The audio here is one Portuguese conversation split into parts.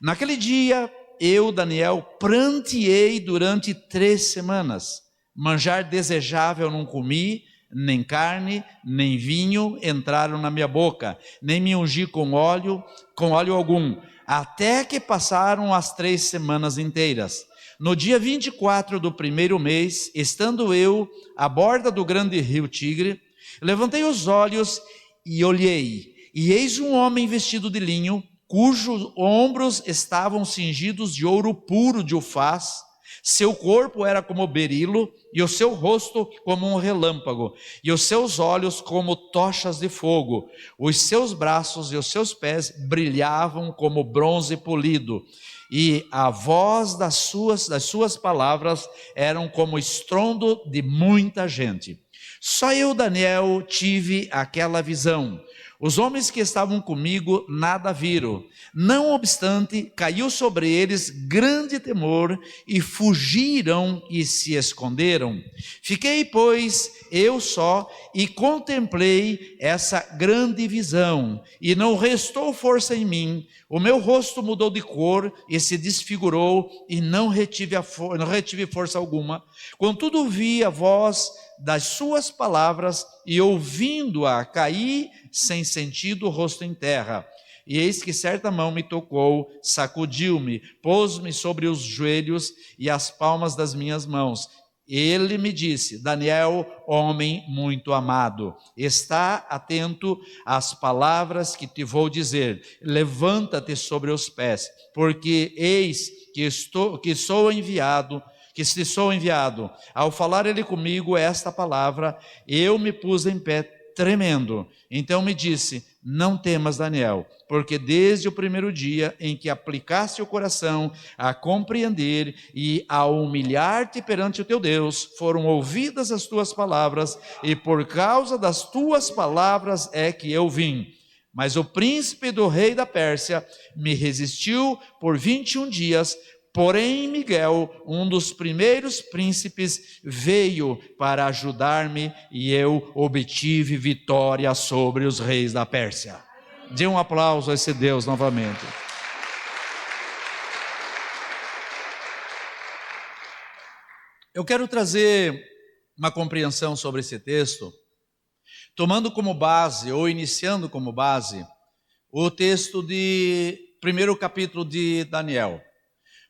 Naquele dia, eu, Daniel, pranteei durante 3 semanas. Manjar desejável não comi, nem carne, nem vinho entraram na minha boca, nem me ungi com óleo algum, até que passaram as 3 semanas inteiras. No dia 24 do primeiro mês, estando eu à borda do grande rio Tigre, levantei os olhos e olhei, e eis um homem vestido de linho, cujos ombros estavam cingidos de ouro puro de Ufaz, seu corpo era como berilo, e o seu rosto como um relâmpago, e os seus olhos como tochas de fogo, os seus braços e os seus pés brilhavam como bronze polido, e a voz das suas palavras eram como estrondo de muita gente. Só eu, Daniel, tive aquela visão. Os homens que estavam comigo nada viram. Não obstante, caiu sobre eles grande temor e fugiram e se esconderam. Fiquei, pois, eu só e contemplei essa grande visão, e não restou força em mim. O meu rosto mudou de cor e se desfigurou, e não retive força alguma. Contudo, vi a voz das suas palavras, e ouvindo-a, caí sem sentido, o rosto em terra. E eis que certa mão me tocou, sacudiu-me, pôs-me sobre os joelhos e as palmas das minhas mãos. Ele me disse: Daniel, homem muito amado, está atento às palavras que te vou dizer. Levanta-te sobre os pés, porque eis que sou enviado. Ao falar ele comigo esta palavra, eu me pus em pé tremendo. Então me disse: não temas, Daniel, porque desde o primeiro dia em que aplicaste o coração a compreender e a humilhar-te perante o teu Deus, foram ouvidas as tuas palavras, e por causa das tuas palavras é que eu vim. Mas o príncipe do rei da Pérsia me resistiu por 21 dias, porém Miguel, um dos primeiros príncipes, veio para ajudar-me, e eu obtive vitória sobre os reis da Pérsia. Dê um aplauso a esse Deus novamente. Eu quero trazer uma compreensão sobre esse texto, tomando como base, ou iniciando como base, o texto de primeiro capítulo de Daniel.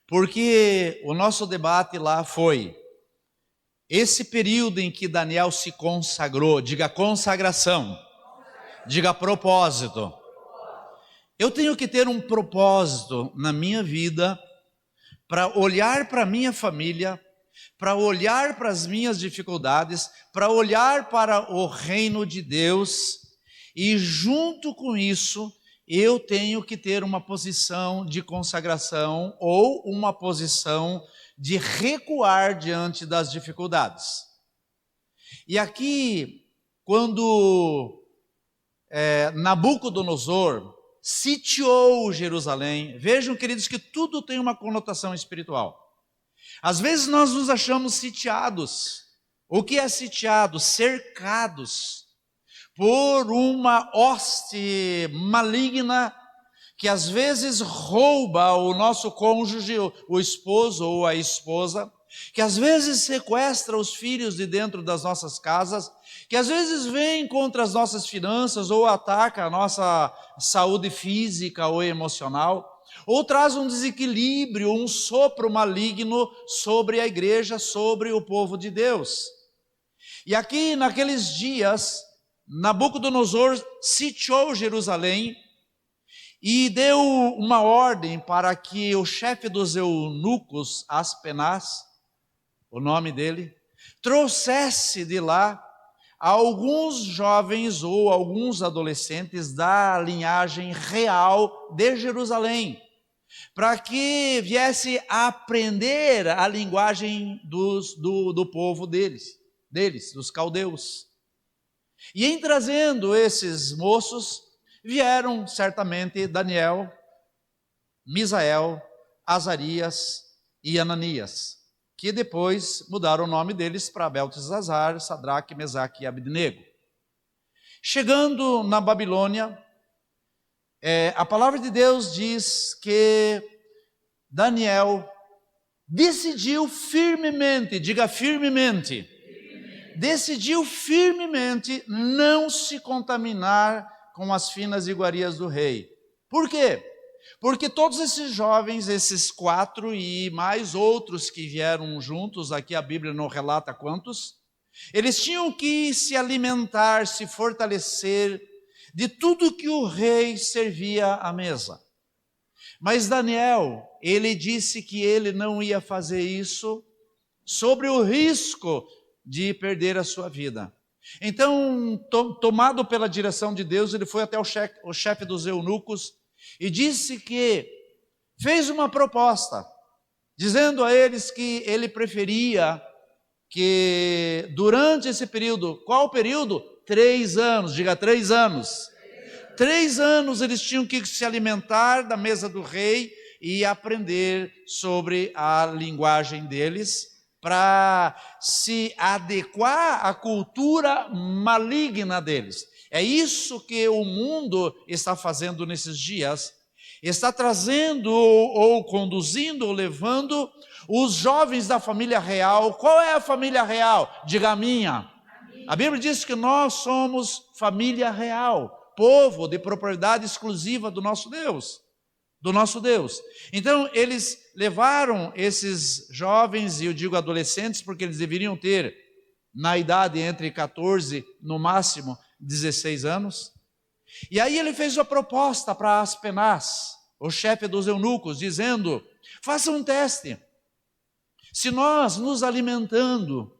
Porque o nosso debate lá foi esse período em que Daniel se consagrou. Diga consagração, diga propósito. Eu tenho que ter um propósito na minha vida para olhar para a minha família, para olhar para as minhas dificuldades, para olhar para o reino de Deus, e junto com isso eu tenho que ter uma posição de consagração ou uma posição de recuar diante das dificuldades. E aqui, quando Nabucodonosor sitiou Jerusalém, vejam, queridos, que tudo tem uma conotação espiritual. Às vezes nós nos achamos sitiados. O que é sitiado? Cercados por uma hoste maligna que às vezes rouba o nosso cônjuge, o esposo ou a esposa, que às vezes sequestra os filhos de dentro das nossas casas, que às vezes vem contra as nossas finanças ou ataca a nossa saúde física ou emocional, ou traz um desequilíbrio, um sopro maligno sobre a igreja, sobre o povo de Deus. E aqui naqueles dias, Nabucodonosor sitiou Jerusalém e deu uma ordem para que o chefe dos eunucos, Aspenaz, o nome dele, trouxesse de lá alguns jovens ou alguns adolescentes da linhagem real de Jerusalém, para que viesse a aprender a linguagem do povo deles, dos caldeus. E em trazendo esses moços, vieram certamente Daniel, Misael, Azarias e Ananias, que depois mudaram o nome deles para Beltesazar, Sadraque, Mesaque e Abednego. Chegando na Babilônia, a palavra de Deus diz que Daniel decidiu firmemente, diga firmemente, decidiu firmemente não se contaminar com as finas iguarias do rei. Por quê? Porque todos esses jovens, esses 4 e mais outros que vieram juntos, aqui a Bíblia não relata quantos, eles tinham que se alimentar, se fortalecer de tudo que o rei servia à mesa. Mas Daniel, ele disse que ele não ia fazer isso sobre o risco de perder a sua vida. Então, tomado pela direção de Deus, ele foi até o chefe dos eunucos e disse que fez uma proposta, dizendo a eles que ele preferia que durante esse período, qual período? 3 anos, diga 3 anos. 3 anos eles tinham que se alimentar da mesa do rei e aprender sobre a linguagem deles, para se adequar à cultura maligna deles. É isso que o mundo está fazendo nesses dias, está trazendo ou conduzindo ou levando os jovens da família real. Qual é a família real? Diga a minha. A Bíblia diz que nós somos família real, povo de propriedade exclusiva do nosso Deus. Então, eles levaram esses jovens, e eu digo adolescentes, porque eles deveriam ter, na idade entre 14, no máximo, 16 anos. E aí ele fez uma proposta para Aspenaz, o chefe dos eunucos, dizendo: faça um teste. Se nós nos alimentando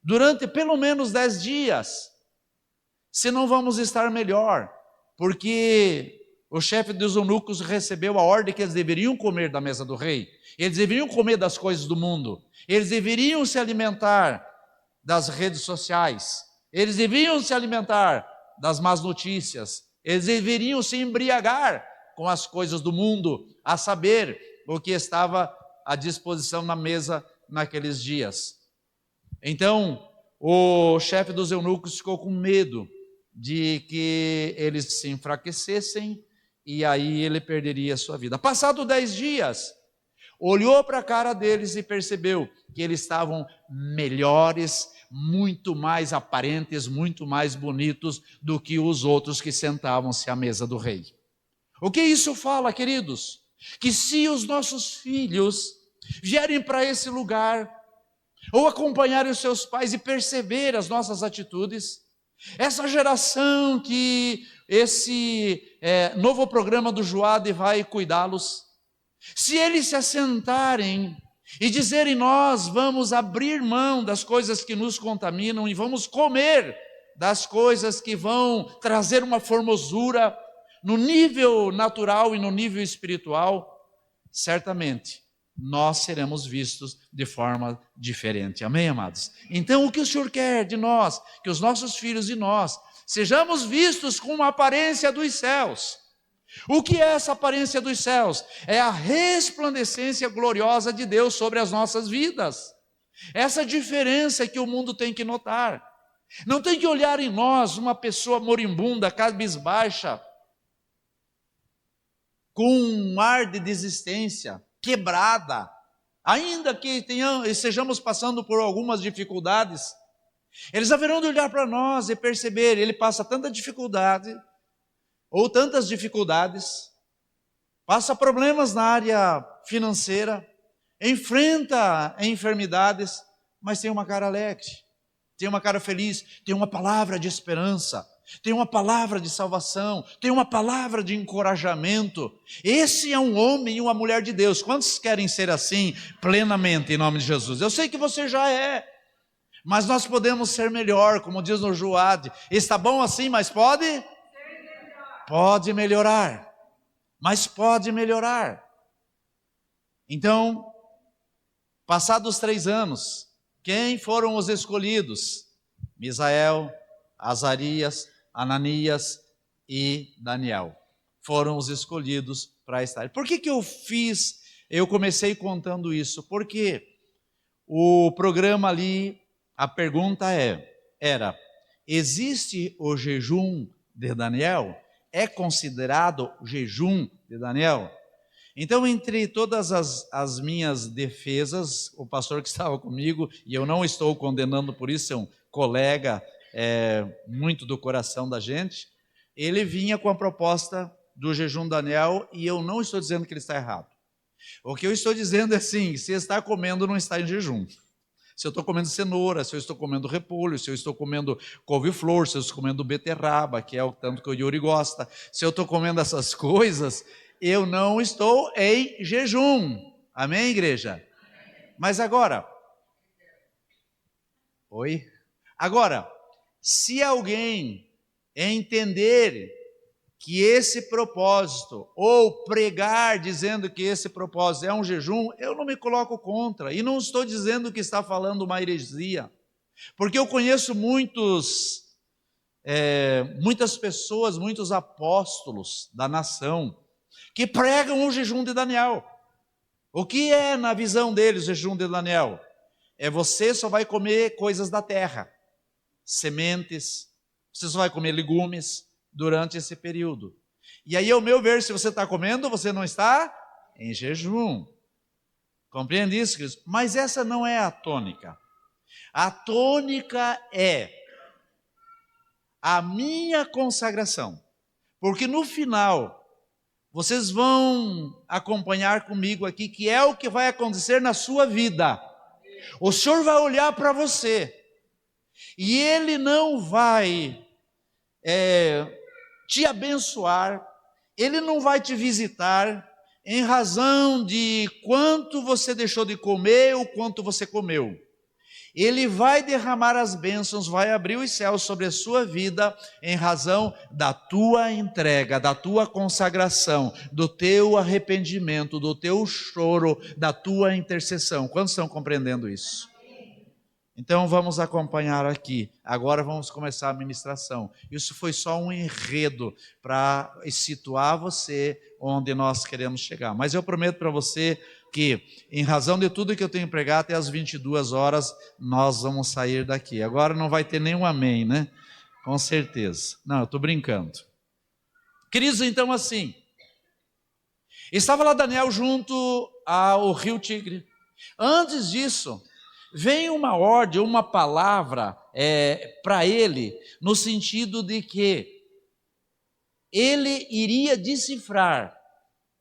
durante pelo menos 10 dias, se não vamos estar melhor, porque o chefe dos eunucos recebeu a ordem que eles deveriam comer da mesa do rei, eles deveriam comer das coisas do mundo, eles deveriam se alimentar das redes sociais, eles deveriam se alimentar das más notícias, eles deveriam se embriagar com as coisas do mundo, a saber o que estava à disposição na mesa naqueles dias. Então, o chefe dos eunucos ficou com medo de que eles se enfraquecessem, e aí ele perderia a sua vida. Passado 10 dias, olhou para a cara deles e percebeu que eles estavam melhores, muito mais aparentes, muito mais bonitos do que os outros que sentavam-se à mesa do rei. O que isso fala, queridos? Que se os nossos filhos vierem para esse lugar, ou acompanharem os seus pais e perceber as nossas atitudes, essa geração que esse novo programa do Joad vai cuidá-los, se eles se assentarem e dizerem: nós vamos abrir mão das coisas que nos contaminam e vamos comer das coisas que vão trazer uma formosura no nível natural e no nível espiritual, certamente nós seremos vistos de forma diferente. Amém, amados? Então, o que o Senhor quer de nós? Que os nossos filhos e nós sejamos vistos com uma aparência dos céus. O que é essa aparência dos céus? É a resplandecência gloriosa de Deus sobre as nossas vidas. Essa diferença que o mundo tem que notar. Não tem que olhar em nós uma pessoa moribunda, cabisbaixa, com um ar de desistência, quebrada, ainda que estejamos passando por algumas dificuldades, eles haverão de olhar para nós e perceber: ele passa tanta dificuldade, ou tantas dificuldades, passa problemas na área financeira, enfrenta enfermidades, mas tem uma cara alegre, tem uma cara feliz, tem uma palavra de esperança, tem uma palavra de salvação, tem uma palavra de encorajamento. Esse é um homem e uma mulher de Deus. Quantos querem ser assim plenamente em nome de Jesus? Eu sei que você já é, mas nós podemos ser melhor, como diz no Joad. Está bom assim, mas pode melhorar, mas pode melhorar. Então, passados 3 anos, quem foram os escolhidos? Misael, Azarias, Ananias e Daniel foram os escolhidos para estar. Por que eu comecei contando isso? Porque o programa ali, a pergunta era: existe o jejum de Daniel? É considerado o jejum de Daniel? Então, entre todas as minhas defesas, o pastor que estava comigo, e eu não estou condenando por isso, é um colega muito do coração da gente, ele vinha com a proposta do jejum Daniel, e eu não estou dizendo que ele está errado. O que eu estou dizendo é assim, se está comendo, não está em jejum. Se eu estou comendo cenoura, se eu estou comendo repolho, se eu estou comendo couve-flor, se eu estou comendo beterraba, que é o tanto que o Yuri gosta, se eu estou comendo essas coisas, eu não estou em jejum. Amém, igreja? Mas agora, Agora, se alguém entender que esse propósito, ou pregar dizendo que esse propósito é um jejum, eu não me coloco contra, e não estou dizendo que está falando uma heresia, porque eu conheço muitas pessoas, muitos apóstolos da nação, que pregam o jejum de Daniel. O que é, na visão deles, o jejum de Daniel? Você só vai comer coisas da terra, sementes, você só vai comer legumes durante esse período. E aí, ao meu ver, se você está comendo, você não está em jejum. Compreende isso, queridos? Mas essa não é a tônica. A tônica é a minha consagração. Porque no final, vocês vão acompanhar comigo aqui, que é o que vai acontecer na sua vida. O Senhor vai olhar para você, e Ele não vai te abençoar, Ele não vai te visitar em razão de quanto você deixou de comer ou quanto você comeu. Ele vai derramar as bênçãos, vai abrir os céus sobre a sua vida em razão da tua entrega, da tua consagração, do teu arrependimento, do teu choro, da tua intercessão. Quantos estão compreendendo isso? Então vamos acompanhar aqui. Agora vamos começar a ministração. Isso foi só um enredo para situar você onde nós queremos chegar. Mas eu prometo para você que, em razão de tudo que eu tenho pregado, até as 22 horas nós vamos sair daqui. Agora não vai ter nenhum amém, né? Com certeza. Não, eu estou brincando. Queridos, então assim, estava lá Daniel junto ao rio Tigre. Antes disso, vem uma ordem, uma palavra para ele, no sentido de que ele iria decifrar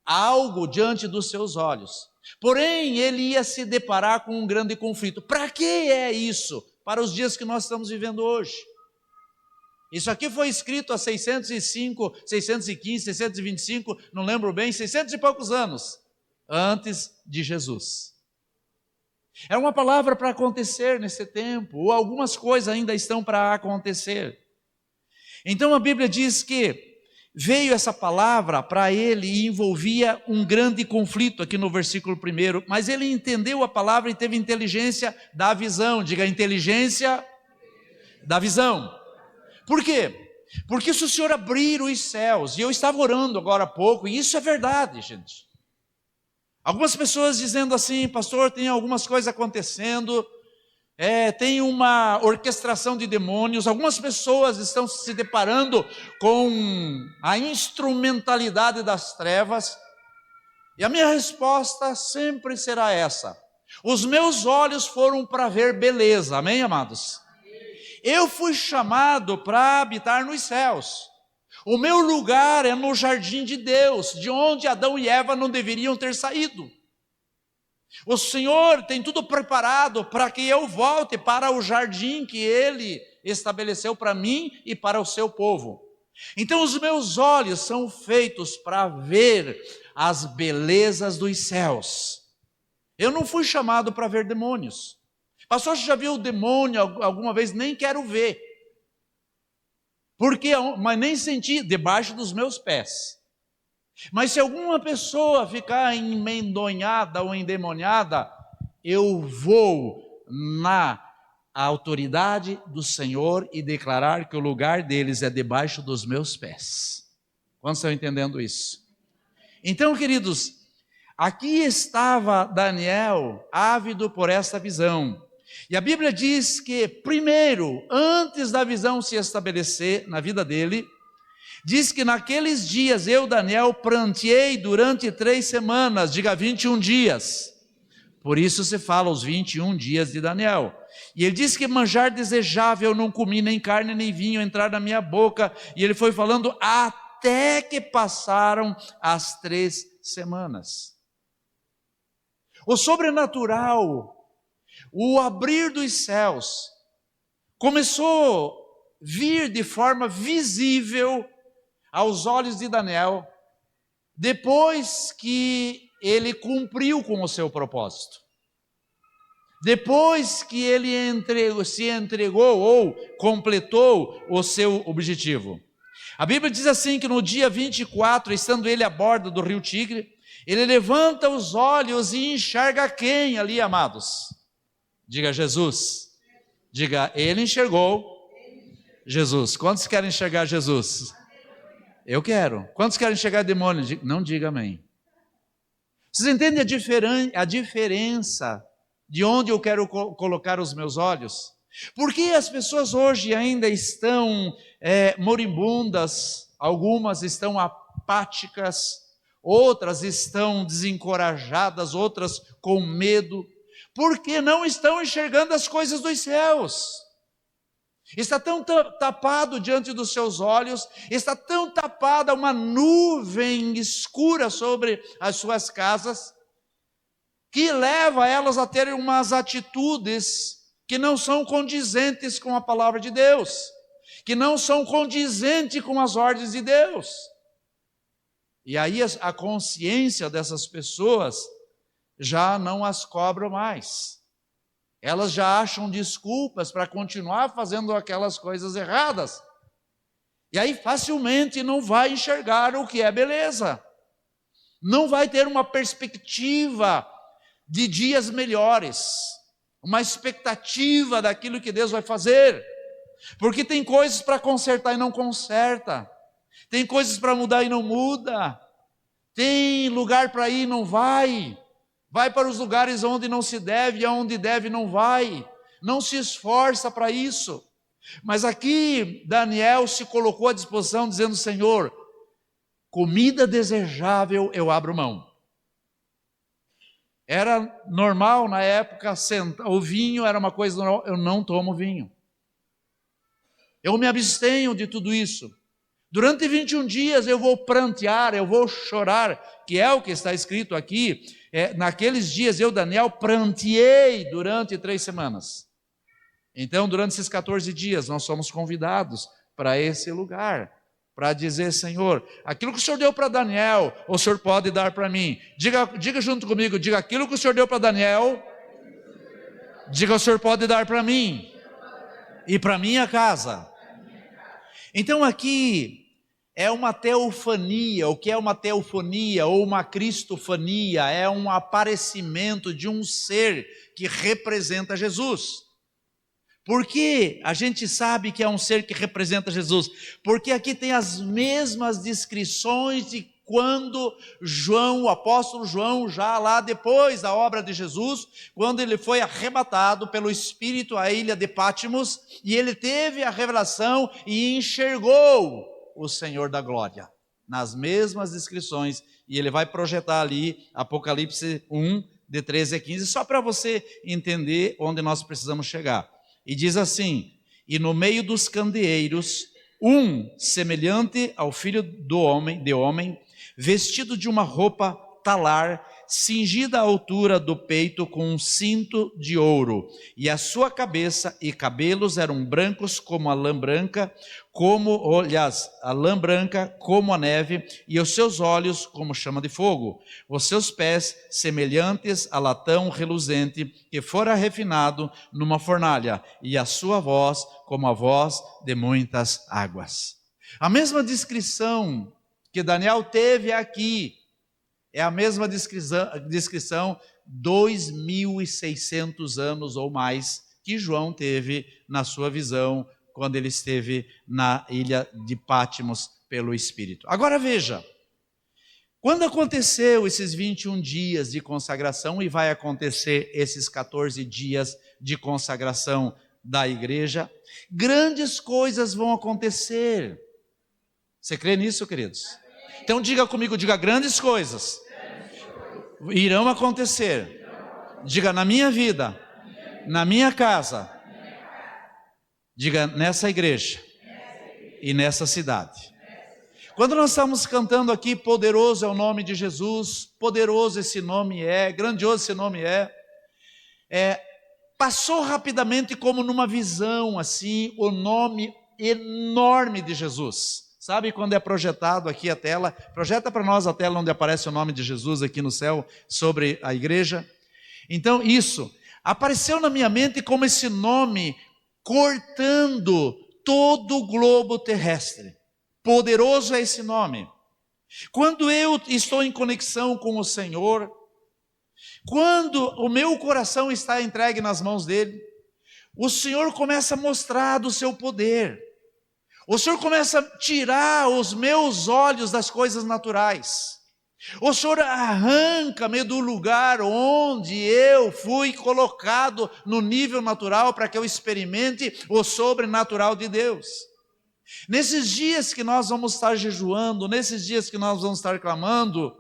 algo diante dos seus olhos. Porém, ele ia se deparar com um grande conflito. Para que é isso? Para os dias que nós estamos vivendo hoje. Isso aqui foi escrito há 605, 615, 625, não lembro bem, 600 e poucos anos antes de Jesus. É uma palavra para acontecer nesse tempo, ou algumas coisas ainda estão para acontecer. Então a Bíblia diz que veio essa palavra para ele e envolvia um grande conflito aqui no versículo 1, mas ele entendeu a palavra e teve inteligência da visão. Diga, inteligência da visão. Por quê? Porque se o Senhor abrir os céus, e eu estava orando agora há pouco, e isso é verdade, gente. Algumas pessoas dizendo assim, pastor, tem algumas coisas acontecendo, tem uma orquestração de demônios, algumas pessoas estão se deparando com a instrumentalidade das trevas, e a minha resposta sempre será essa: os meus olhos foram para ver beleza, amém, amados? Eu fui chamado para habitar nos céus. O meu lugar é no jardim de Deus, de onde Adão e Eva não deveriam ter saído. O Senhor tem tudo preparado para que eu volte para o jardim que Ele estabeleceu para mim e para o seu povo. Então os meus olhos são feitos para ver as belezas dos céus. Eu não fui chamado para ver demônios. Pastor, você já viu o demônio alguma vez? Nem quero ver. Porque, mas nem senti debaixo dos meus pés. Mas se alguma pessoa ficar emendonhada ou endemoniada, eu vou na autoridade do Senhor e declarar que o lugar deles é debaixo dos meus pés. Quantos estão entendendo isso? Então, queridos, aqui estava Daniel ávido por essa visão. E a Bíblia diz que, primeiro, antes da visão se estabelecer na vida dele, Diz que naqueles dias eu, Daniel, pranteei durante 3 semanas, diga 21 dias. Por isso se fala os 21 dias de Daniel. E ele diz que manjar desejável eu não comi, nem carne nem vinho entrar na minha boca. E ele foi falando até que passaram as 3 semanas. O sobrenatural, o abrir dos céus, começou a vir de forma visível aos olhos de Daniel, depois que ele cumpriu com o seu propósito. Depois que ele se entregou ou completou o seu objetivo. A Bíblia diz assim que no dia 24, estando ele à borda do rio Tigre, ele levanta os olhos e enxerga quem ali, amados? Diga Jesus. Diga, ele enxergou Jesus. Quantos querem enxergar Jesus? Eu quero. Quantos querem enxergar demônio? Não diga amém. Vocês entendem a diferença de onde eu quero colocar os meus olhos? Porque as pessoas hoje ainda estão moribundas, algumas estão apáticas, outras estão desencorajadas, outras com medo, porque não estão enxergando as coisas dos céus. Está tão tapado diante dos seus olhos, está tão tapada uma nuvem escura sobre as suas casas, que leva elas a terem umas atitudes que não são condizentes com a palavra de Deus, que não são condizentes com as ordens de Deus. E aí a consciência dessas pessoas já não as cobra mais. Elas já acham desculpas para continuar fazendo aquelas coisas erradas. E aí facilmente não vai enxergar o que é beleza. Não vai ter uma perspectiva de dias melhores, uma expectativa daquilo que Deus vai fazer. Porque tem coisas para consertar e não conserta. Tem coisas para mudar e não muda. Tem lugar para ir e não vai. Vai para os lugares onde não se deve e aonde deve não vai. Não se esforça para isso. Mas aqui Daniel se colocou à disposição dizendo: Senhor, comida desejável eu abro mão. Era normal na época, o vinho era uma coisa normal, eu não tomo vinho. Eu me abstenho de tudo isso. Durante 21 dias eu vou prantear, eu vou chorar, que é o que está escrito aqui. Naqueles dias eu, Daniel, pranteei durante 3 semanas. Então, durante esses 14 dias, nós somos convidados para esse lugar, para dizer: Senhor, aquilo que o Senhor deu para Daniel, o Senhor pode dar para mim. Diga junto comigo, diga: aquilo que o Senhor deu para Daniel, diga: o Senhor pode dar para mim e para minha casa. Então aqui é uma teofania. O que é uma teofonia ou uma cristofania? É um aparecimento de um ser que representa Jesus. Por que a gente sabe que é um ser que representa Jesus? Porque aqui tem as mesmas descrições de quando João, o apóstolo João, já lá depois da obra de Jesus, quando ele foi arrebatado pelo Espírito à ilha de Pátimos, e ele teve a revelação e enxergou o Senhor da glória, nas mesmas descrições, e ele vai projetar ali Apocalipse 1, de 13 a 15, só para você entender onde nós precisamos chegar. E diz assim: e no meio dos candeeiros, um semelhante ao filho de homem, vestido de uma roupa talar, cingida à altura do peito com um cinto de ouro, e a sua cabeça e cabelos eram brancos como a lã branca, a lã branca como a neve, e os seus olhos como chama de fogo, os seus pés semelhantes a latão reluzente que fora refinado numa fornalha, e a sua voz como a voz de muitas águas. A mesma descrição que Daniel teve aqui é a mesma descrição 2.600 anos ou mais que João teve na sua visão quando ele esteve na ilha de Pátimos pelo Espírito. Agora veja, quando aconteceu esses 21 dias de consagração, e vai acontecer esses 14 dias de consagração da igreja, grandes coisas vão acontecer. Você crê nisso, queridos? Então diga comigo, diga: grandes coisas irão acontecer. Diga: na minha vida, na minha casa. Diga: nessa igreja e nessa cidade. Quando nós estamos cantando aqui, poderoso é o nome de Jesus, poderoso esse nome é, grandioso esse nome passou rapidamente como numa visão assim, o nome enorme de Jesus. Sabe quando é projetado aqui a tela? Projeta para nós a tela onde aparece o nome de Jesus aqui no céu, sobre a igreja. Então isso, apareceu na minha mente como esse nome cortando todo o globo terrestre. Poderoso é esse nome. Quando eu estou em conexão com o Senhor, quando o meu coração está entregue nas mãos dele, o Senhor começa a mostrar do seu poder. O Senhor começa a tirar os meus olhos das coisas naturais. O Senhor arranca-me do lugar onde eu fui colocado no nível natural para que eu experimente o sobrenatural de Deus. Nesses dias que nós vamos estar jejuando, nesses dias que nós vamos estar clamando,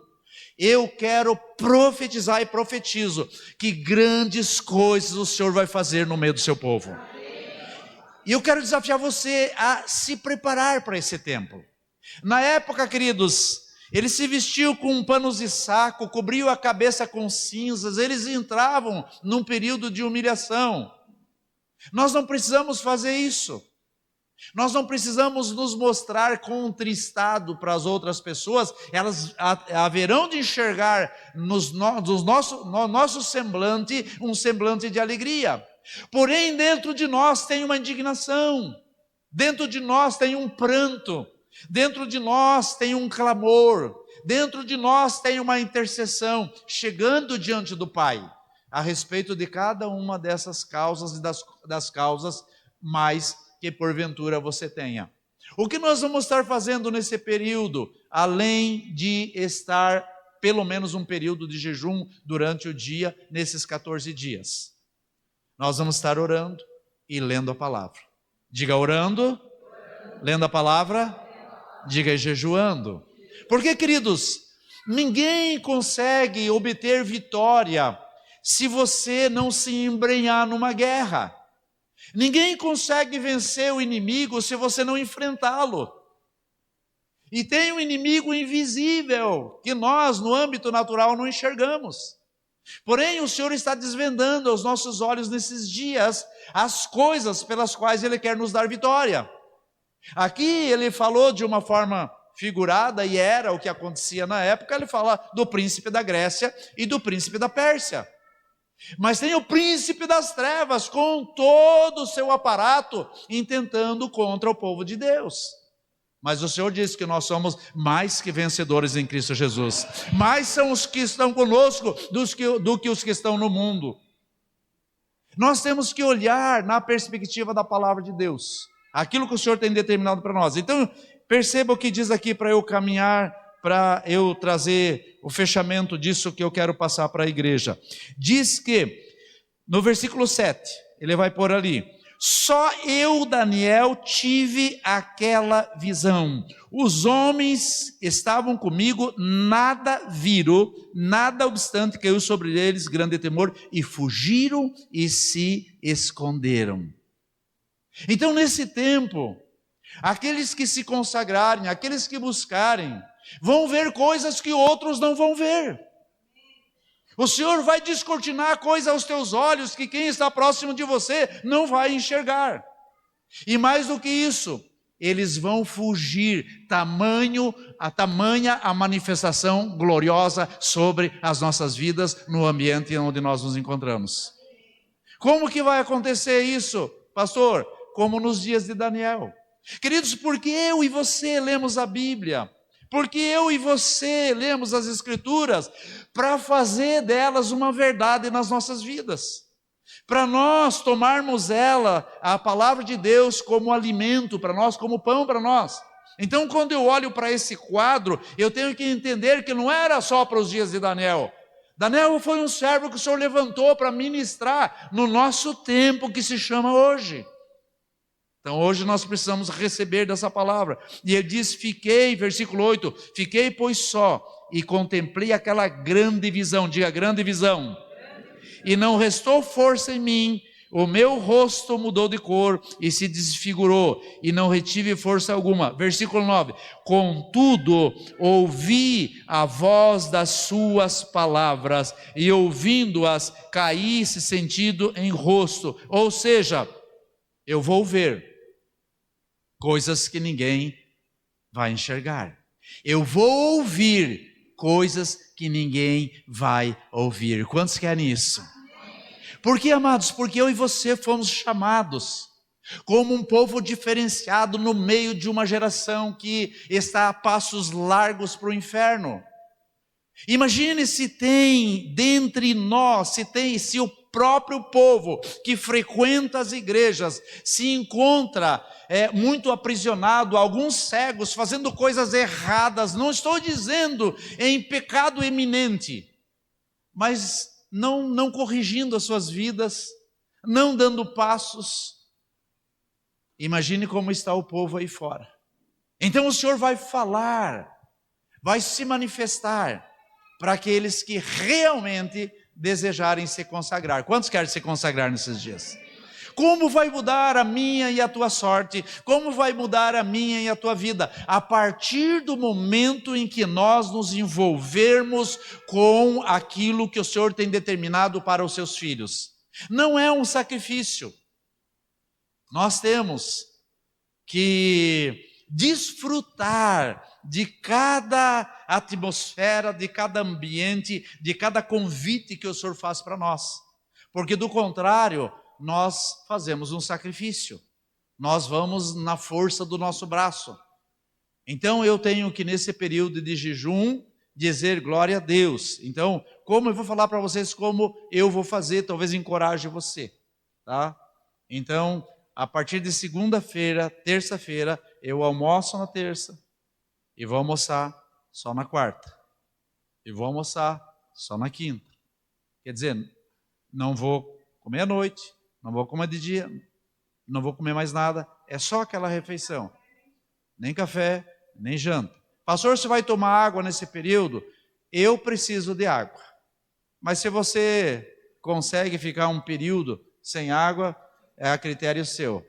eu quero profetizar e profetizo que grandes coisas o Senhor vai fazer no meio do seu povo. E eu quero desafiar você a se preparar para esse tempo. Na época, queridos, eles se vestiam com panos de saco, cobriam a cabeça com cinzas, eles entravam num período de humilhação. Nós não precisamos fazer isso. Nós não precisamos nos mostrar contristado para as outras pessoas, elas haverão de enxergar no nosso semblante um semblante de alegria. Porém, dentro de nós tem uma indignação, dentro de nós tem um pranto, dentro de nós tem um clamor, dentro de nós tem uma intercessão, chegando diante do Pai, a respeito de cada uma dessas causas e das causas mais que porventura você tenha. O que nós vamos estar fazendo nesse período, além de estar pelo menos um período de jejum durante o dia, nesses 14 dias? Nós vamos estar orando e lendo a palavra. Diga: orando, lendo a palavra, diga: jejuando. Porque, queridos, ninguém consegue obter vitória se você não se embrenhar numa guerra. Ninguém consegue vencer o inimigo se você não enfrentá-lo. E tem um inimigo invisível que nós, no âmbito natural, não enxergamos. Porém, o Senhor está desvendando aos nossos olhos nesses dias as coisas pelas quais Ele quer nos dar vitória. Aqui Ele falou de uma forma figurada, e era o que acontecia na época. Ele fala do príncipe da Grécia e do príncipe da Pérsia. Mas tem o príncipe das trevas com todo o seu aparato intentando contra o povo de Deus. Mas o Senhor disse que nós somos mais que vencedores em Cristo Jesus. Mais são os que estão conosco do que os que estão no mundo. Nós temos que olhar na perspectiva da palavra de Deus, aquilo que o Senhor tem determinado para nós. Então, perceba o que diz aqui para eu caminhar, para eu trazer o fechamento disso que eu quero passar para a igreja. Diz que, no versículo 7, ele vai pôr ali: só eu, Daniel, tive aquela visão. Os homens estavam comigo, nada viram, nada obstante caiu sobre eles grande temor, e fugiram e se esconderam. Então, nesse tempo, aqueles que se consagrarem, aqueles que buscarem, vão ver coisas que outros não vão ver. O Senhor vai descortinar coisas aos teus olhos que quem está próximo de você não vai enxergar. E mais do que isso, eles vão fugir, tamanha a manifestação gloriosa sobre as nossas vidas no ambiente onde nós nos encontramos. Como que vai acontecer isso, pastor? Como nos dias de Daniel. Queridos, porque eu e você lemos a Bíblia, porque eu e você lemos as Escrituras para fazer delas uma verdade nas nossas vidas, para nós tomarmos a palavra de Deus, como alimento para nós, como pão para nós. Então, quando eu olho para esse quadro, eu tenho que entender que não era só para os dias de Daniel. Daniel foi um servo que o Senhor levantou para ministrar no nosso tempo que se chama hoje. Então hoje nós precisamos receber dessa palavra. E ele diz, fiquei, versículo 8, fiquei pois só, e contemplei aquela grande visão, diga grande visão. E não restou força em mim, o meu rosto mudou de cor e se desfigurou, e não retive força alguma. Versículo 9, contudo, ouvi a voz das suas palavras, e ouvindo-as, caí sentido em rosto. Ou seja, eu vou ver coisas que ninguém vai enxergar. Eu vou ouvir coisas que ninguém vai ouvir. Quantos querem isso? Por que, amados? Porque eu e você fomos chamados como um povo diferenciado no meio de uma geração que está a passos largos para o inferno. Imagine se tem dentre nós, se o próprio povo que frequenta as igrejas se encontra muito aprisionado, alguns cegos fazendo coisas erradas, não estou dizendo em pecado eminente, mas não corrigindo as suas vidas, não dando passos. Imagine como está o povo aí fora. Então o Senhor vai falar, vai se manifestar para aqueles que realmente desejarem se consagrar. Quantos querem se consagrar nesses dias? Como vai mudar a minha e a tua sorte? Como vai mudar a minha e a tua vida? A partir do momento em que nós nos envolvermos com aquilo que o Senhor tem determinado para os seus filhos. Não é um sacrifício. Nós temos que desfrutar de cada atmosfera, de cada ambiente, de cada convite que o Senhor faz para nós. Porque do contrário, nós fazemos um sacrifício. Nós vamos na força do nosso braço. Então eu tenho que nesse período de jejum dizer glória a Deus. Então, como eu vou falar para vocês como eu vou fazer, talvez encoraje você, tá? Então, a partir de segunda-feira, terça-feira, eu almoço na terça e vou almoçar só na quarta. E vou almoçar só na quinta. Quer dizer, não vou comer à noite, não vou comer de dia, não vou comer mais nada, é só aquela refeição. Nem café, nem janta. Pastor, você vai tomar água nesse período? Eu preciso de água. Mas se você consegue ficar um período sem água, é a critério seu.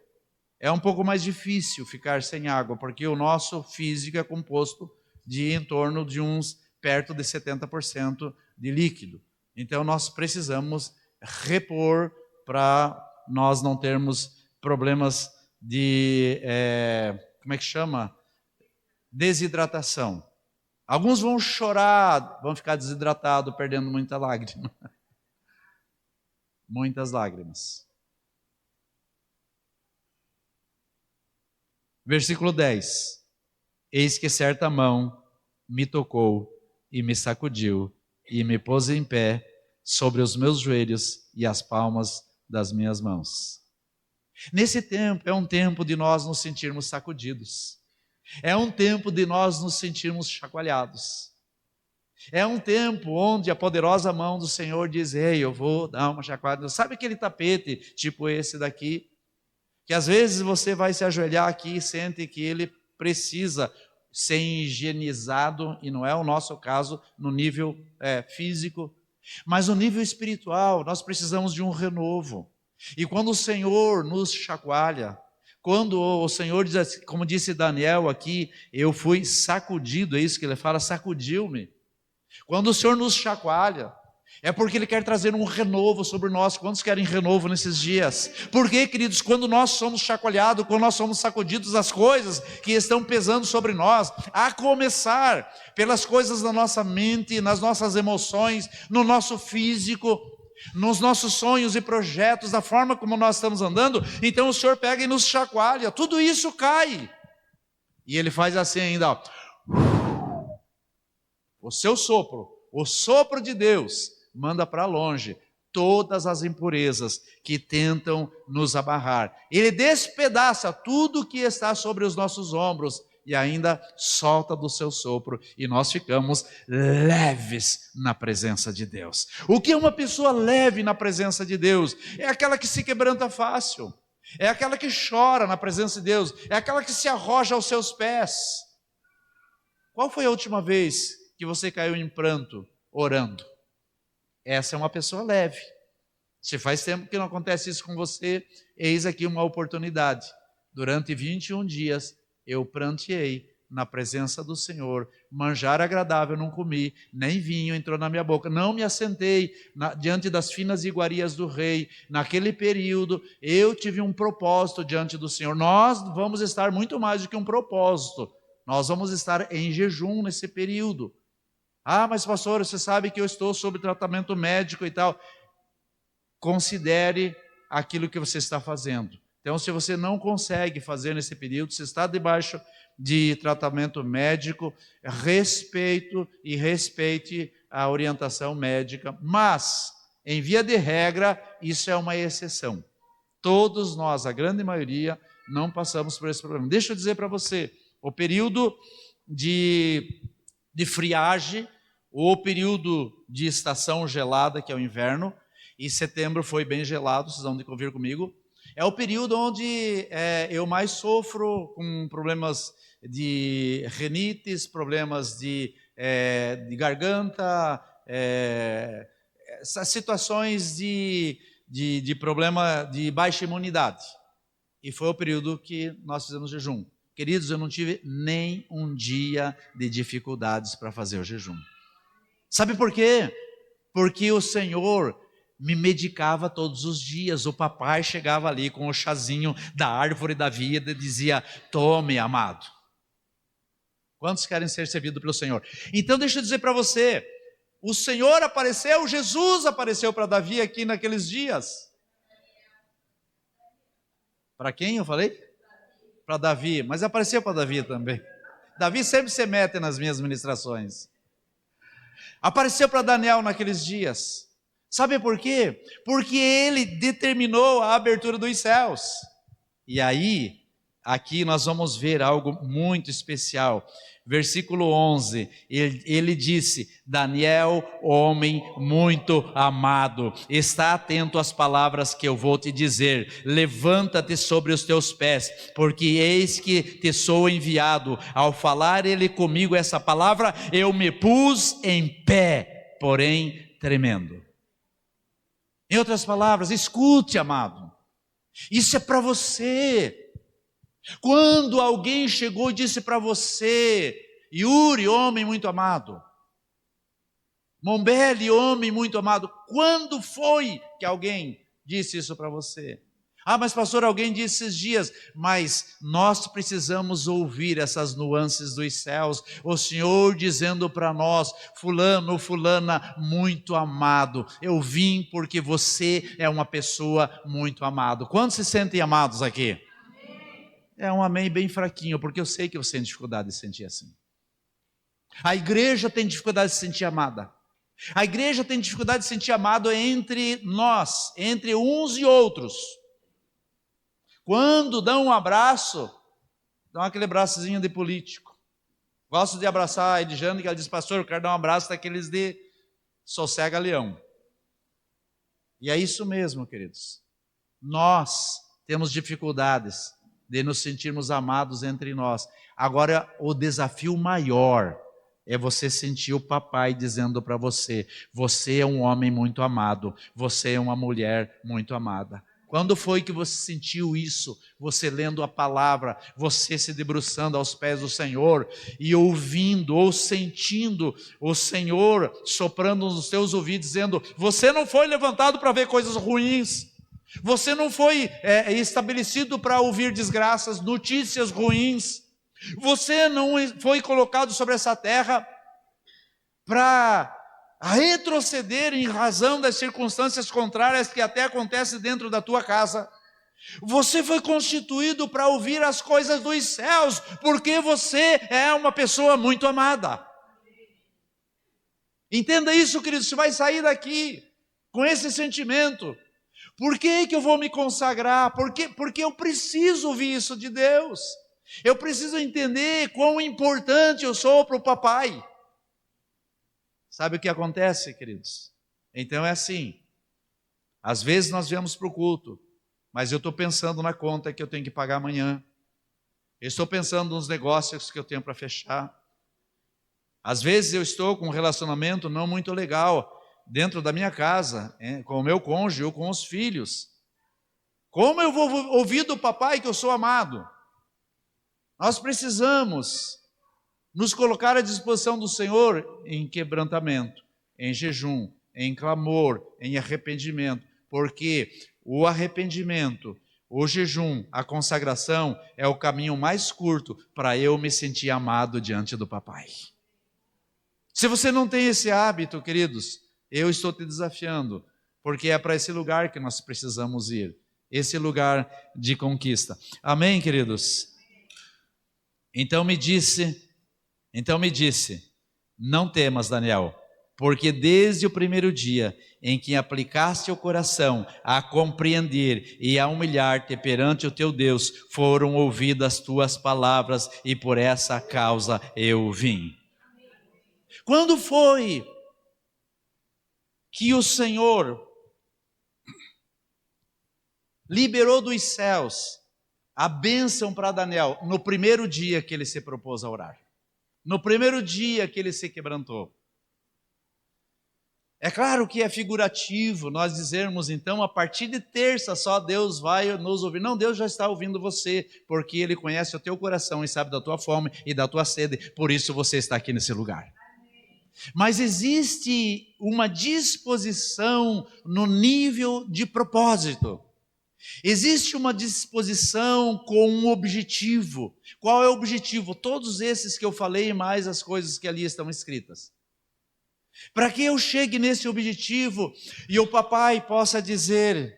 É um pouco mais difícil ficar sem água, porque o nosso físico é composto de em torno de uns perto de 70% de líquido. Então nós precisamos repor para nós não termos problemas de, como é que chama? Desidratação. Alguns vão chorar, vão ficar desidratados, perdendo muita lágrima. Muitas lágrimas. Versículo 10. Eis que certa mão me tocou e me sacudiu e me pôs em pé sobre os meus joelhos e as palmas das minhas mãos. Nesse tempo, é um tempo de nós nos sentirmos sacudidos. É um tempo de nós nos sentirmos chacoalhados. É um tempo onde a poderosa mão do Senhor diz, ei, eu vou dar uma chacoalhada. Sabe aquele tapete, tipo esse daqui? Que às vezes você vai se ajoelhar aqui e sente que ele precisa ser higienizado, e não é o nosso caso no nível físico, mas no nível espiritual, nós precisamos de um renovo. E quando o Senhor nos chacoalha, quando o Senhor diz assim, como disse Daniel aqui, eu fui sacudido, é isso que ele fala, sacudiu-me. Quando o Senhor nos chacoalha, é porque Ele quer trazer um renovo sobre nós. Quantos querem renovo nesses dias? Porque, queridos, quando nós somos chacoalhados, quando nós somos sacudidos, as coisas que estão pesando sobre nós, a começar pelas coisas da nossa mente, nas nossas emoções, no nosso físico, nos nossos sonhos e projetos, da forma como nós estamos andando, então o Senhor pega e nos chacoalha, tudo isso cai. E Ele faz assim ainda, ó. O seu sopro, o sopro de Deus, manda para longe todas as impurezas que tentam nos amarrar. Ele despedaça tudo que está sobre os nossos ombros e ainda solta do seu sopro e nós ficamos leves na presença de Deus. O que é uma pessoa leve na presença de Deus? É aquela que se quebranta fácil. é aquela que chora na presença de Deus, é aquela que se arroja aos seus pés. Qual foi a última vez que você caiu em pranto orando? Essa é uma pessoa leve. Se faz tempo que não acontece isso com você, eis aqui uma oportunidade. Durante 21 dias eu pranteei na presença do Senhor, manjar agradável não comi, nem vinho entrou na minha boca, não me assentei diante das finas iguarias do rei. Naquele período eu tive um propósito diante do Senhor. Nós vamos estar muito mais do que um propósito, nós vamos estar em jejum nesse período. Ah, mas pastor, você sabe que eu estou sob tratamento médico e tal. Considere aquilo que você está fazendo. Então, se você não consegue fazer nesse período, se está debaixo de tratamento médico, respeite a orientação médica, mas, em via de regra, isso é uma exceção. Todos nós, a grande maioria, não passamos por esse problema. Deixa eu dizer para você, o período de friagem, o período de estação gelada, que é o inverno, e setembro foi bem gelado, vocês vão convir comigo, é o período onde eu mais sofro com problemas de rinites, problemas de garganta, essas situações de problema de baixa imunidade. E foi o período que nós fizemos jejum. Queridos, eu não tive nem um dia de dificuldades para fazer o jejum. Sabe por quê? Porque o Senhor me medicava todos os dias. O papai chegava ali com o chazinho da árvore da vida e dizia: tome, amado. Quantos querem ser servidos pelo Senhor? Então deixa eu dizer para você, o Senhor apareceu, Jesus apareceu para Davi aqui naqueles dias. Para quem eu falei? Para Davi, mas apareceu para Davi também. Davi sempre se mete nas minhas ministrações. Apareceu para Daniel naqueles dias. Sabe por quê? Porque ele determinou a abertura dos céus. E aí, aqui nós vamos ver algo muito especial. Versículo 11, ele disse: Daniel, homem muito amado, está atento às palavras que eu vou te dizer. Levanta-te sobre os teus pés, porque eis que te sou enviado. Ao falar ele comigo essa palavra, eu me pus em pé, porém tremendo. Em outras palavras, escute, amado, isso é para você. Quando alguém chegou e disse para você: Yuri, homem muito amado, Mombelli, homem muito amado, quando foi que alguém disse isso para você? Ah, mas pastor, alguém disse esses dias. Mas nós precisamos ouvir essas nuances dos céus. O Senhor dizendo para nós: fulano, fulana, muito amado, eu vim porque você é uma pessoa muito amado. Quantos se sentem amados aqui? É um amém bem fraquinho, porque eu sei que você tem dificuldade de sentir assim. A igreja tem dificuldade de se sentir amada. A igreja tem dificuldade de se sentir amado entre nós, entre uns e outros. Quando dão um abraço, dão aquele abraçozinho de político. Gosto de abraçar a Edjane, que ela diz: pastor, eu quero dar um abraço daqueles de sossega leão. E é isso mesmo, queridos. Nós temos dificuldades de nos sentirmos amados entre nós. Agora, o desafio maior é você sentir o papai dizendo para você: você é um homem muito amado, você é uma mulher muito amada. Quando foi que você sentiu isso? Você lendo a palavra, você se debruçando aos pés do Senhor e ouvindo ou sentindo o Senhor soprando nos teus ouvidos, dizendo: você não foi levantado para ver coisas ruins. Você não foi estabelecido para ouvir desgraças, notícias ruins. Você não foi colocado sobre essa terra para retroceder em razão das circunstâncias contrárias que até acontecem dentro da tua casa. Você foi constituído para ouvir as coisas dos céus, porque você é uma pessoa muito amada. Entenda isso, querido. Você vai sair daqui com esse sentimento. Por que eu vou me consagrar? Porque eu preciso ouvir isso de Deus. Eu preciso entender quão importante eu sou para o papai. Sabe o que acontece, queridos? Então é assim, às vezes nós viemos para o culto, mas eu estou pensando na conta que eu tenho que pagar amanhã. Eu estou pensando nos negócios que eu tenho para fechar. Às vezes eu estou com um relacionamento não muito legal dentro da minha casa, com o meu cônjuge ou com os filhos. Como eu vou ouvir do papai que eu sou amado? Nós precisamos nos colocar à disposição do Senhor em quebrantamento, em jejum, em clamor, em arrependimento, porque o arrependimento, o jejum, a consagração é o caminho mais curto para eu me sentir amado diante do papai. Se você não tem esse hábito, queridos, eu estou te desafiando, porque é para esse lugar que nós precisamos ir, esse lugar de conquista. Amém, queridos? Então me disse, não temas, Daniel, porque desde o primeiro dia em que aplicaste o coração a compreender e a humilhar-te perante o teu Deus, foram ouvidas tuas palavras e por essa causa eu vim. Quando foi que o Senhor liberou dos céus a bênção para Daniel? No primeiro dia que ele se propôs a orar. No primeiro dia que ele se quebrantou. É claro que é figurativo nós dizermos, então, a partir de terça só Deus vai nos ouvir. Não, Deus já está ouvindo você, porque Ele conhece o teu coração e sabe da tua fome e da tua sede, por isso você está aqui nesse lugar. Mas existe uma disposição no nível de propósito. Existe uma disposição com um objetivo. Qual é o objetivo? Todos esses que eu falei, mais as coisas que ali estão escritas. Para que eu chegue nesse objetivo e o papai possa dizer: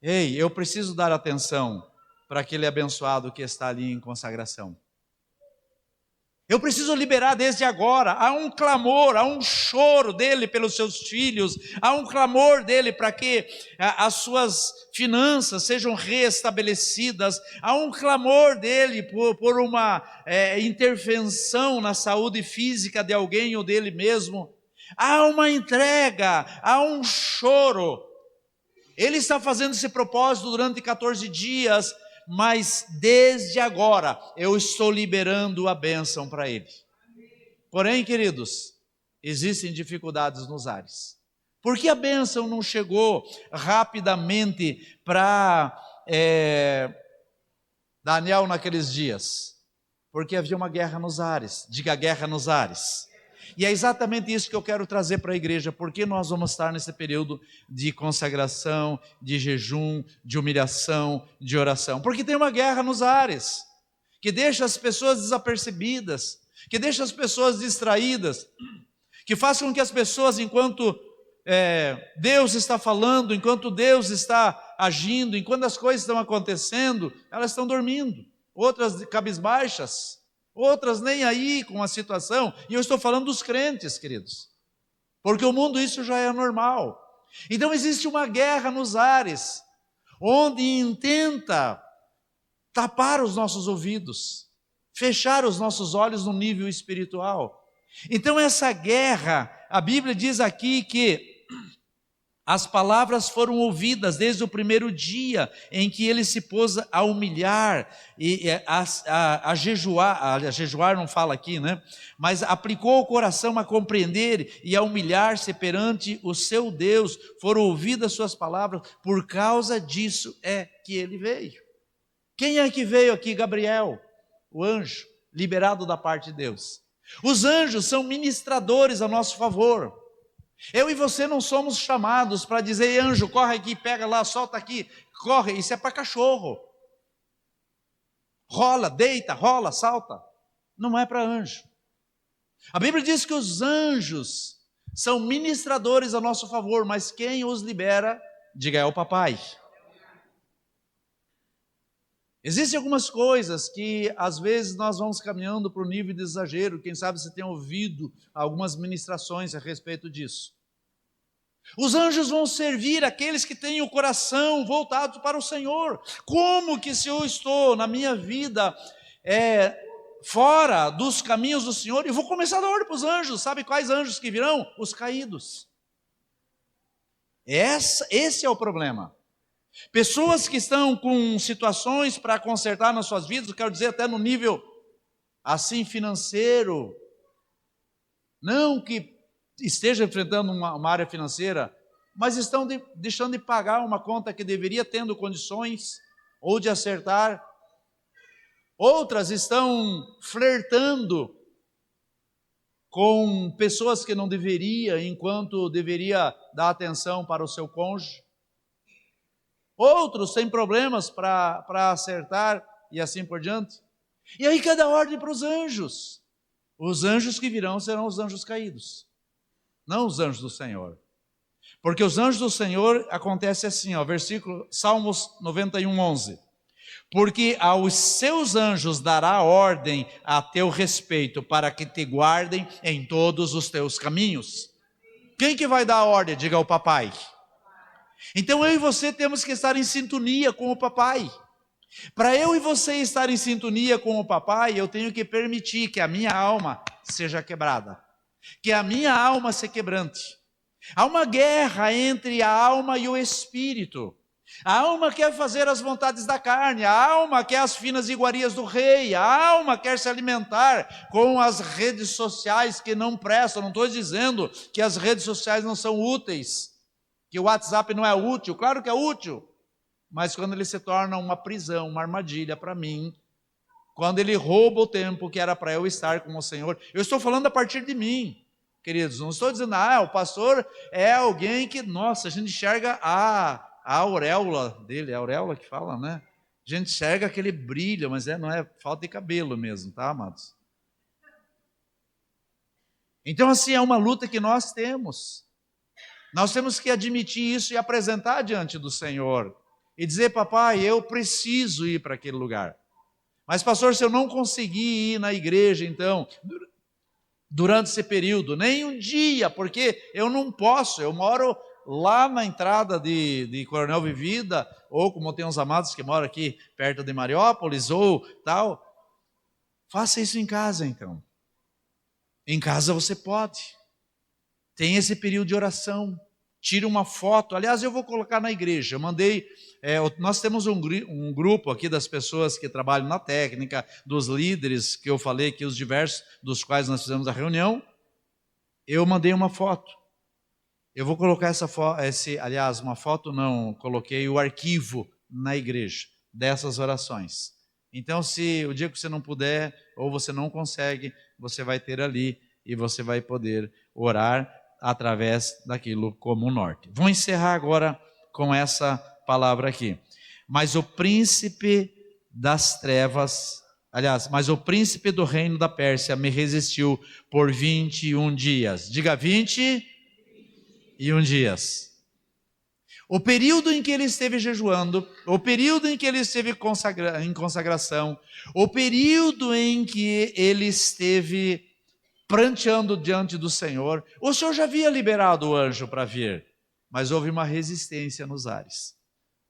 ei, eu preciso dar atenção para aquele abençoado que está ali em consagração. Eu preciso liberar desde agora. Há um clamor, há um choro dele pelos seus filhos, há um clamor dele para que as suas finanças sejam reestabelecidas, há um clamor dele por uma intervenção na saúde física de alguém ou dele mesmo. Há uma entrega, há um choro. Ele está fazendo esse propósito durante 14 dias, mas desde agora eu estou liberando a bênção para ele. Porém, queridos, existem dificuldades nos ares. Por que a bênção não chegou rapidamente para Daniel naqueles dias? Porque havia uma guerra nos ares. Diga, guerra nos ares. E é exatamente isso que eu quero trazer para a igreja, porque nós vamos estar nesse período de consagração, de jejum, de humilhação, de oração. Porque tem uma guerra nos ares, que deixa as pessoas desapercebidas, que deixa as pessoas distraídas, que faz com que as pessoas, enquanto Deus está falando, enquanto Deus está agindo, enquanto as coisas estão acontecendo, elas estão dormindo, outras cabisbaixas, outras nem aí com a situação, e eu estou falando dos crentes, queridos, porque o mundo isso já é normal. Então existe uma guerra nos ares, onde intenta tapar os nossos ouvidos, fechar os nossos olhos no nível espiritual. Então essa guerra, a Bíblia diz aqui que as palavras foram ouvidas desde o primeiro dia em que ele se pôs a humilhar e a jejuar. A jejuar não fala aqui, né? Mas aplicou o coração a compreender e a humilhar-se perante o seu Deus. Foram ouvidas suas palavras, por causa disso é que ele veio. Quem é que veio aqui? Gabriel, o anjo, liberado da parte de Deus. Os anjos são ministradores a nosso favor. Eu e você não somos chamados para dizer: anjo, corre aqui, pega lá, solta aqui, corre. Isso é para cachorro. Rola, deita, rola, salta. Não é para anjo. A Bíblia diz que os anjos são ministradores a nosso favor, mas quem os libera, diga, é o papai. Existem algumas coisas que às vezes nós vamos caminhando para o nível de exagero. Quem sabe você tem ouvido algumas ministrações a respeito disso. Os anjos vão servir aqueles que têm o coração voltado para o Senhor. Como que se eu estou na minha vida fora dos caminhos do Senhor, eu vou começar a dar ordem para os anjos. Sabe quais anjos que virão? Os caídos. Esse é o problema. Pessoas que estão com situações para consertar nas suas vidas, eu quero dizer até no nível assim financeiro, não que esteja enfrentando uma área financeira, mas estão deixando de pagar uma conta que deveria, tendo condições, ou de acertar. Outras estão flertando com pessoas que não deveria, enquanto deveria dar atenção para o seu cônjuge. Outros têm problemas para acertar e assim por diante. E aí cada ordem para os anjos. Os anjos que virão serão os anjos caídos, não os anjos do Senhor. Porque os anjos do Senhor acontece assim, ó, versículo Salmos 91:11. Porque aos seus anjos dará ordem a teu respeito, para que te guardem em todos os teus caminhos. Quem que vai dar a ordem? Diga ao papai. Então eu e você temos que estar em sintonia com o papai. Para eu e você estar em sintonia com o papai, eu tenho que permitir que a minha alma seja quebrada, que a minha alma se quebrante. Há uma guerra entre a alma e o espírito. A alma quer fazer as vontades da carne, a alma quer as finas iguarias do rei, a alma quer se alimentar com as redes sociais que não prestam. Não estou dizendo que as redes sociais não são úteis, que o WhatsApp não é útil, claro que é útil, mas quando ele se torna uma prisão, uma armadilha para mim, quando ele rouba o tempo que era para eu estar com o Senhor, eu estou falando a partir de mim, queridos, não estou dizendo, o pastor é alguém que, nossa, a gente enxerga a auréola dele, é a auréola que fala, né? A gente enxerga aquele brilho, mas não é falta de cabelo mesmo, tá, amados? Então, assim, é uma luta que nós temos. Nós temos que admitir isso e apresentar diante do Senhor. E dizer, papai, eu preciso ir para aquele lugar. Mas, pastor, se eu não conseguir ir na igreja, então, durante esse período, nem um dia, porque eu não posso, eu moro lá na entrada de Coronel Vivida, ou como tem uns amados que moram aqui perto de Mariópolis, ou tal. Faça isso em casa, então. Em casa você pode. Tem esse período de oração. Tire uma foto. Aliás, eu vou colocar na igreja. Eu mandei. Nós temos um grupo aqui das pessoas que trabalham na técnica, dos líderes que eu falei que os diversos dos quais nós fizemos a reunião. Eu mandei uma foto. Eu vou colocar essa foto, aliás, uma foto não, coloquei o arquivo na igreja dessas orações. Então, se o dia que você não puder, ou você não consegue, você vai ter ali e você vai poder orar através daquilo como norte. Vou encerrar agora com essa palavra aqui. Mas o príncipe das trevas, mas o príncipe do reino da Pérsia me resistiu por 21 dias. Diga 21 dias. O período em que ele esteve jejuando, o período em que ele esteve em consagração, o período em que ele esteve pranteando diante do Senhor, o Senhor já havia liberado o anjo para vir, mas houve uma resistência nos ares.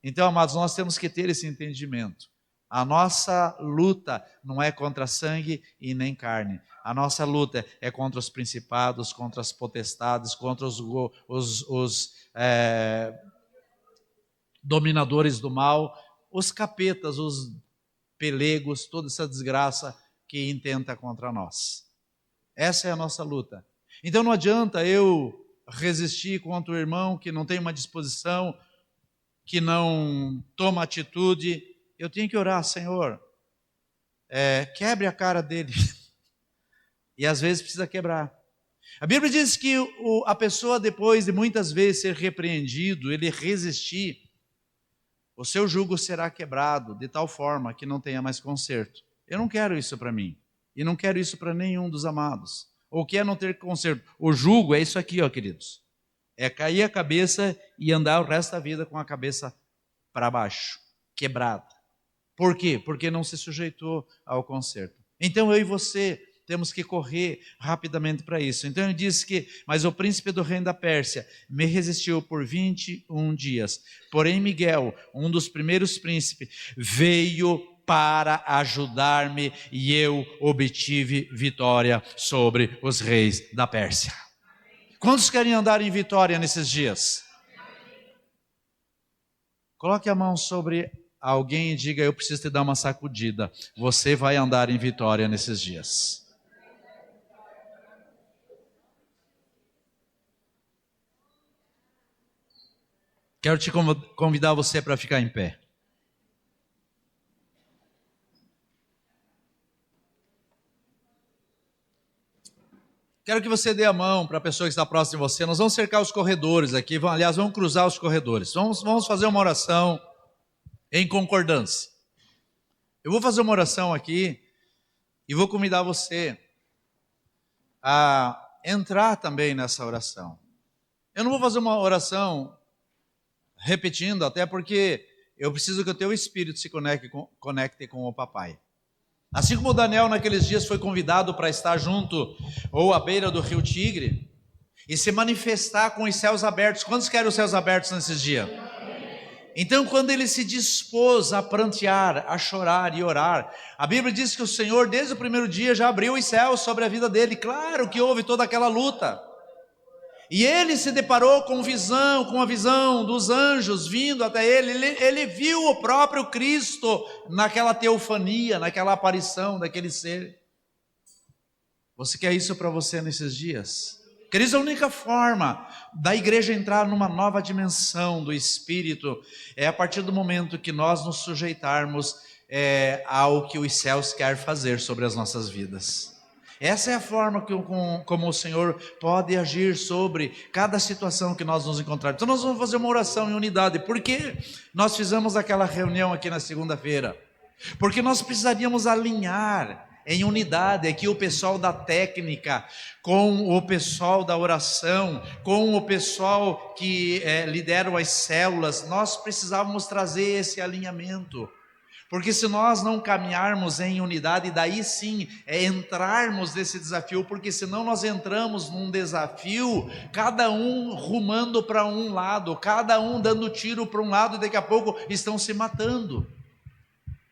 Então, amados, nós temos que ter esse entendimento. A nossa luta não é contra sangue e nem carne. A nossa luta é contra os principados, contra as potestades, contra os dominadores do mal, os capetas, os pelegos, toda essa desgraça que intenta contra nós. Essa é a nossa luta. Então não adianta eu resistir contra o irmão que não tem uma disposição, que não toma atitude. Eu tenho que orar, Senhor, quebre a cara dele. E às vezes precisa quebrar. A Bíblia diz que a pessoa, depois de muitas vezes ser repreendido, ele resistir, o seu jugo será quebrado de tal forma que não tenha mais conserto. Eu não quero isso para mim. E não quero isso para nenhum dos amados. O que é não ter conserto? O jugo é isso aqui, ó, queridos. É cair a cabeça e andar o resto da vida com a cabeça para baixo, quebrada. Por quê? Porque não se sujeitou ao conserto. Então eu e você temos que correr rapidamente para isso. Então ele diz que, mas o príncipe do reino da Pérsia me resistiu por 21 dias. Porém Miguel, um dos primeiros príncipes, veio para ajudar-me e eu obtive vitória sobre os reis da Pérsia. Quantos querem andar em vitória nesses dias? Coloque a mão sobre alguém e diga: eu preciso te dar uma sacudida. Você vai andar em vitória nesses dias. Quero te convidar você para ficar em pé. Quero que você dê a mão para a pessoa que está próxima de você. Nós vamos cercar os corredores aqui. Aliás, vamos cruzar os corredores. Vamos fazer uma oração em concordância. Eu vou fazer uma oração aqui e vou convidar você a entrar também nessa oração. Eu não vou fazer uma oração repetindo, até porque eu preciso que o teu espírito se conecte com o papai. Assim como o Daniel naqueles dias foi convidado para estar junto ou à beira do rio Tigre e se manifestar com os céus abertos. Quantos querem os céus abertos nesses dias? Então, quando ele se dispôs a prantear, a chorar e orar, a Bíblia diz que o Senhor desde o primeiro dia já abriu os céus sobre a vida dele. Claro que houve toda aquela luta. E ele se deparou com a visão dos anjos vindo até ele. Ele viu o próprio Cristo naquela teofania, naquela aparição daquele ser. Você quer isso para você nesses dias? Queridos, a única forma da igreja entrar numa nova dimensão do Espírito é a partir do momento que nós nos sujeitarmos ao que os céus querem fazer sobre as nossas vidas. Essa é a forma como o Senhor pode agir sobre cada situação que nós nos encontrarmos. Então nós vamos fazer uma oração em unidade. Por que nós fizemos aquela reunião aqui na segunda-feira? Porque nós precisaríamos alinhar em unidade aqui o pessoal da técnica, com o pessoal da oração, com o pessoal que lidera as células. Nós precisávamos trazer esse alinhamento. Porque se nós não caminharmos em unidade, daí sim entrarmos nesse desafio, porque senão nós entramos num desafio, cada um rumando para um lado, cada um dando tiro para um lado, e daqui a pouco estão se matando.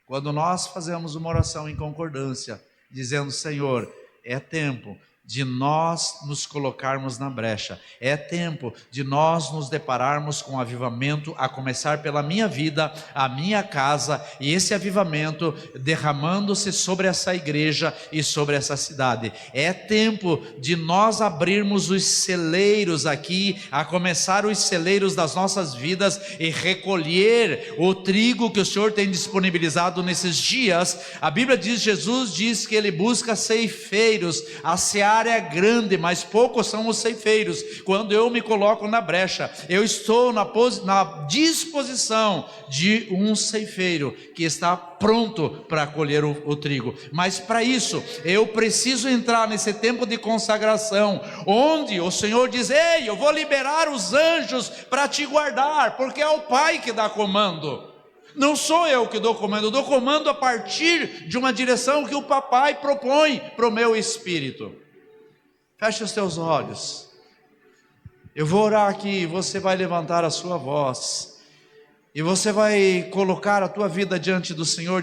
Quando nós fazemos uma oração em concordância, dizendo: Senhor, é tempo de nós nos colocarmos na brecha, é tempo de nós nos depararmos com avivamento, a começar pela minha vida, a minha casa, e esse avivamento derramando-se sobre essa igreja e sobre essa cidade. É tempo de nós abrirmos os celeiros aqui, a começar os celeiros das nossas vidas e recolher o trigo que o Senhor tem disponibilizado nesses dias. A Bíblia diz, Jesus diz que Ele busca ceifeiros. A seara é grande, mas poucos são os ceifeiros. Quando eu me coloco na brecha, eu estou na disposição de um ceifeiro que está pronto para colher o trigo. Mas para isso, eu preciso entrar nesse tempo de consagração, onde o Senhor diz: ei, eu vou liberar os anjos para te guardar, porque é o Pai que dá comando. Não sou eu que dou comando, eu dou comando a partir de uma direção que o papai propõe para o meu espírito. Feche os teus olhos. Eu vou orar aqui, você vai levantar a sua voz e você vai colocar a tua vida diante do Senhor,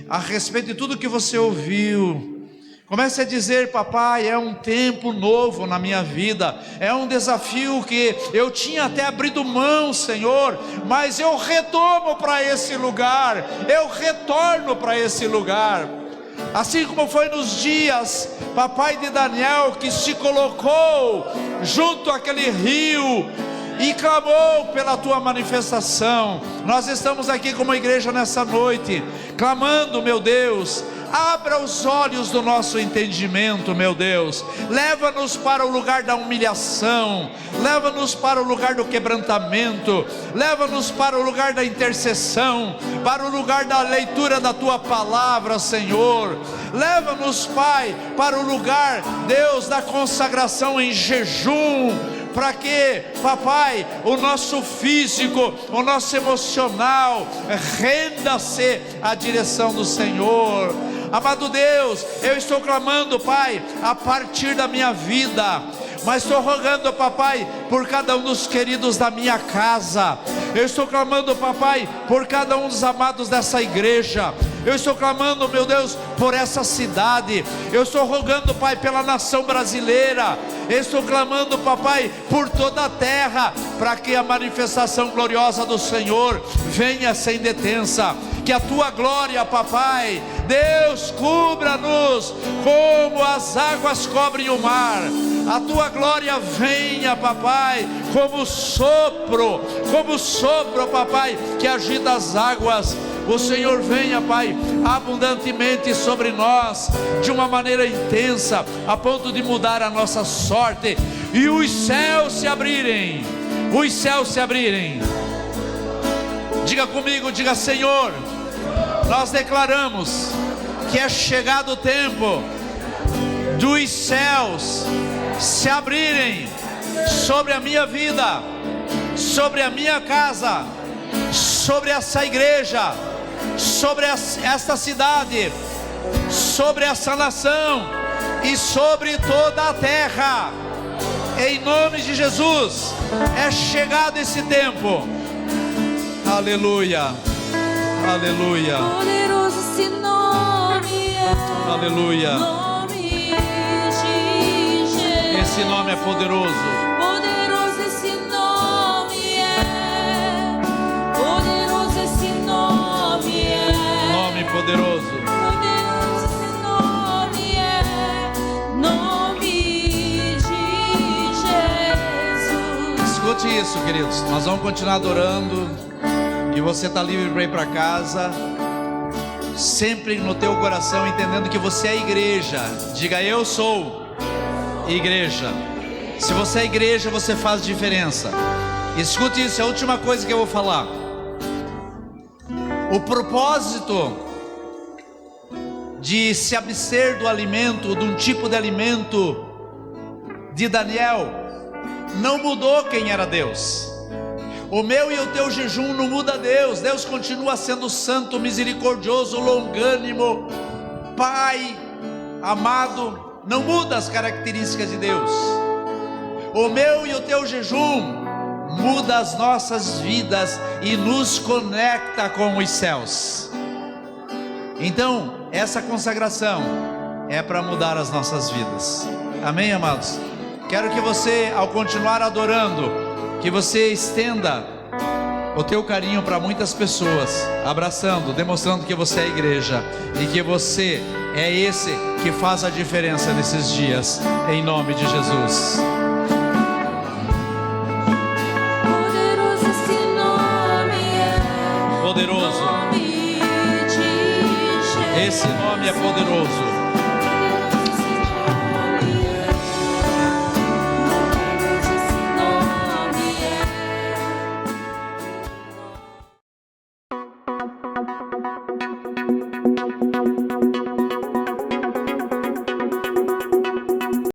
a respeito de tudo que você ouviu. Comece a dizer: papai, é um tempo novo na minha vida, é um desafio que eu tinha até abrido mão, Senhor, mas eu retorno para esse lugar, eu retorno para esse lugar. Assim como foi nos dias, papai, de Daniel, que se colocou junto àquele rio e clamou pela tua manifestação. Nós estamos aqui como igreja nessa noite, clamando, meu Deus, abra os olhos do nosso entendimento, meu Deus, leva-nos para o lugar da humilhação, leva-nos para o lugar do quebrantamento, leva-nos para o lugar da intercessão, para o lugar da leitura da tua palavra, Senhor. Leva-nos, Pai, para o lugar, Deus, da consagração em jejum, para que, papai, o nosso físico, o nosso emocional renda-se à direção do Senhor. Amado Deus, eu estou clamando, Pai, a partir da minha vida, mas estou rogando, papai, por cada um dos queridos da minha casa. Eu estou clamando, papai, por cada um dos amados dessa igreja. Eu estou clamando, meu Deus, por essa cidade. Eu estou rogando, Pai, pela nação brasileira. Estou clamando, papai, por toda a terra, para que a manifestação gloriosa do Senhor venha sem detença. Que a tua glória, papai, Deus, cubra-nos como as águas cobrem o mar. A tua glória venha, papai, como sopro, papai, que agita as águas. O Senhor venha, Pai, abundantemente sobre nós, de uma maneira intensa, a ponto de mudar a nossa sorte, e os céus se abrirem. Os céus se abrirem. Diga comigo, diga: Senhor, nós declaramos que é chegado o tempo dos céus se abrirem sobre a minha vida, sobre a minha casa, sobre essa igreja, sobre esta cidade, sobre essa nação e sobre toda a terra. Em nome de Jesus, é chegado esse tempo. Aleluia, aleluia. Poderoso esse nome é. Aleluia. Nome de Jesus. Esse nome é poderoso. Poderoso esse nome é. Poderoso esse nome é. Nome poderoso. Poderoso esse nome é. Nome de Jesus. Escute isso, queridos. Nós vamos continuar adorando. E você está livre para ir para casa, sempre no teu coração, entendendo que você é igreja. Diga: eu sou igreja. Se você é igreja, você faz diferença. Escute isso, é a última coisa que eu vou falar. O propósito de se abster do alimento, de um tipo de alimento de Daniel, não mudou quem era Deus. O meu e o teu jejum não muda Deus. Deus continua sendo santo, misericordioso, longânimo, Pai amado. Não muda as características de Deus. O meu e o teu jejum muda as nossas vidas e nos conecta com os céus. Então, essa consagração é para mudar as nossas vidas. Amém, amados? Quero que você, ao continuar adorando, que você estenda o teu carinho para muitas pessoas, abraçando, demonstrando que você é igreja e que você é esse que faz a diferença nesses dias, em nome de Jesus. Poderoso esse nome é. Poderoso. Nome de Jesus. Esse nome é poderoso.